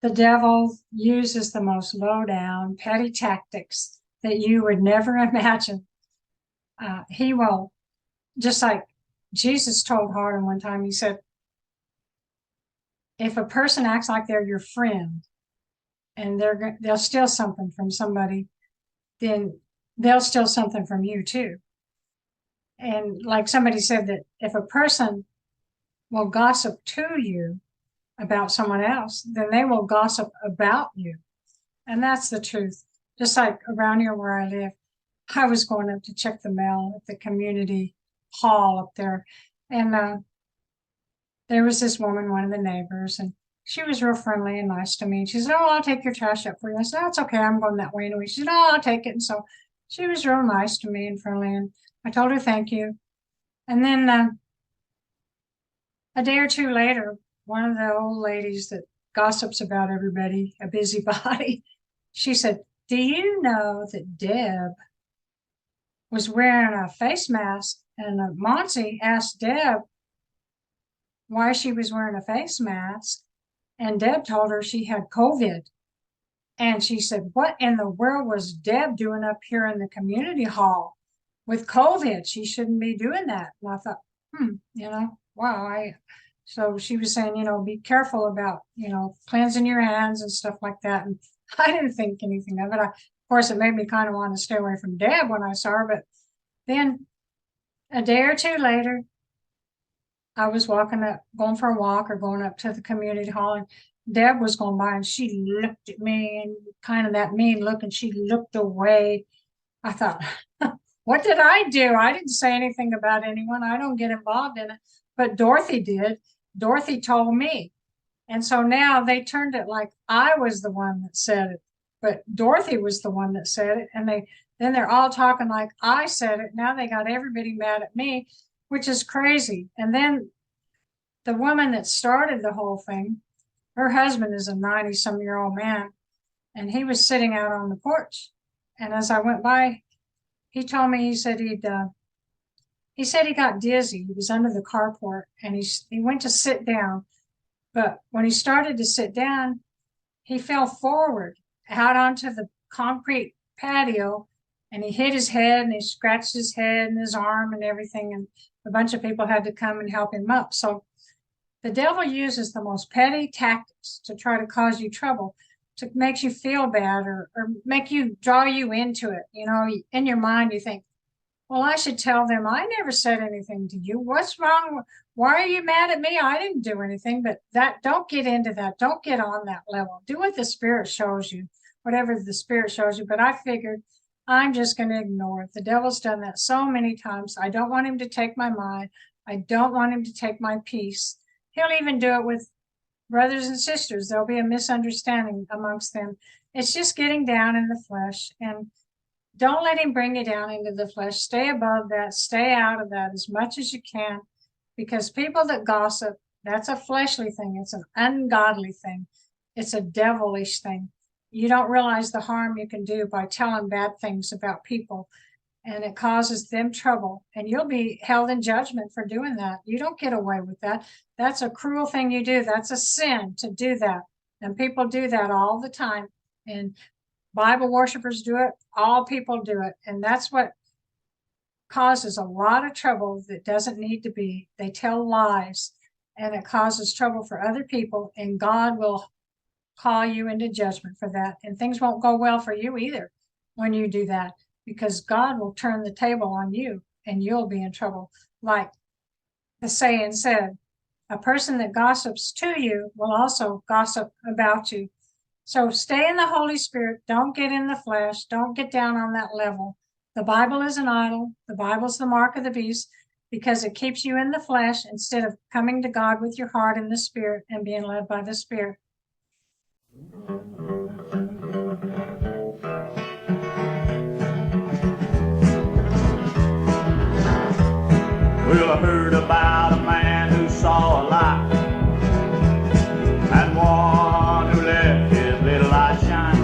The devil uses the most low-down, petty tactics that you would never imagine. He will, just like Jesus told Harden one time, he said, if a person acts like they're your friend and they'll steal something from somebody, then they'll steal something from you too. And like somebody said, that if a person will gossip to you about someone else, then they will gossip about you. And that's the truth. Just like around here where I live, I was going up to check the mail at the community hall up there. And there was this woman, one of the neighbors, and she was real friendly and nice to me. She said, "Oh, I'll take your trash up for you." I said, "Oh, it's okay. I'm going that way anyway." She said, "Oh, I'll take it." And so she was real nice to me and friendly. And I told her thank you. And then a day or two later, one of the old ladies that gossips about everybody, a busybody, she said, "Do you know that Deb was wearing a face mask?" And Monty asked Deb why she was wearing a face mask. And Deb told her she had COVID. And she said, "What in the world was Deb doing up here in the community hall with COVID? She shouldn't be doing that." And I thought, wow. So she was saying, be careful about, cleansing your hands and stuff like that. And I didn't think anything of it. Of course, it made me kind of want to stay away from Deb when I saw her. But then a day or two later, I was going for a walk or going up to the community hall, and Deb was going by, and she looked at me and kind of that mean look, and she looked away. I thought, what did I do? I didn't say anything about anyone. I don't get involved in it. But Dorothy did. Dorothy told me. And so now they turned it like I was the one that said it, but Dorothy was the one that said it. And then they're all talking like I said it. Now they got everybody mad at me, which is crazy. And then the woman that started the whole thing, her husband is a 90-some-year-old man, and he was sitting out on the porch. And as I went by, he told me, he said he got dizzy. He was under the carport, and he went to sit down. But when he started to sit down, he fell forward out onto the concrete patio, and he hit his head, and he scratched his head and his arm and everything. And a bunch of people had to come and help him up. So the devil uses the most petty tactics to try to cause you trouble, to make you feel bad or make you draw you into it. In your mind, you think, well, I should tell them I never said anything to you. What's wrong? Why are you mad at me? I didn't do anything. But don't get into that. Don't get on that level. Do what the Spirit shows you, whatever the Spirit shows you. But I figured I'm just going to ignore it. The devil's done that so many times. I don't want him to take my mind. I don't want him to take my peace. He'll even do it with brothers and sisters. There'll be a misunderstanding amongst them. It's just getting down in the flesh, and don't let him bring you down into the flesh. Stay above that. Stay out of that as much as you can, because people that gossip, that's a fleshly thing. It's an ungodly thing. It's a devilish thing. You don't realize the harm you can do by telling bad things about people, and it causes them trouble, and you'll be held in judgment for doing that. You don't get away with that. That's a cruel thing you do. That's a sin to do that. And people do that all the time. And Bible worshipers do it. All people do it. And that's what causes a lot of trouble that doesn't need to be. They tell lies, and it causes trouble for other people, and God will call you into judgment for that. And things won't go well for you either when you do that, because God will turn the table on you, and you'll be in trouble. Like the saying said, a person that gossips to you will also gossip about you. So stay in the Holy Spirit. Don't get in the flesh. Don't get down on that level. The Bible is an idol. The Bible's the mark of the beast, because it keeps you in the flesh instead of coming to God with your heart in the Spirit and being led by the Spirit. Well, I heard about a man who saw a light, and one who let his little light shine.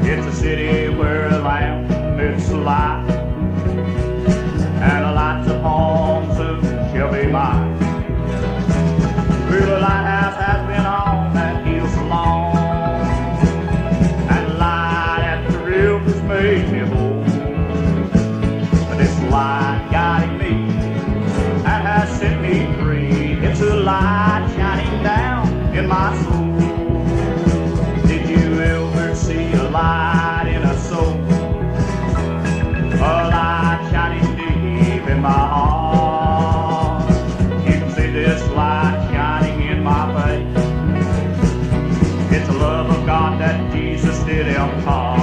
It's a city where a lamp is a light, and a light's upon soon shall be mine. Well, the lighthouse has been on that hill in my soul. Did you ever see a light in a soul? A light shining deep in my heart. You can see this light shining in my face. It's the love of God that Jesus did impart.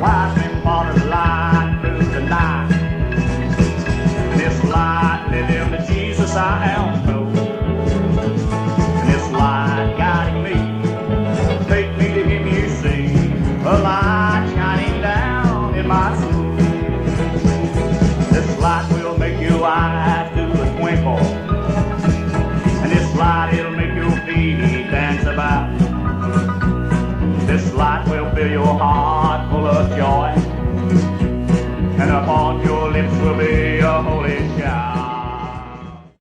Wise men followed the light through the night. And this light led them to Jesus I am known. And this light guiding me, take me to Him, you see. A light shining down in my soul. This light will make your eyes do a twinkle. And this light, it'll make your feet dance about. This light will fill your heart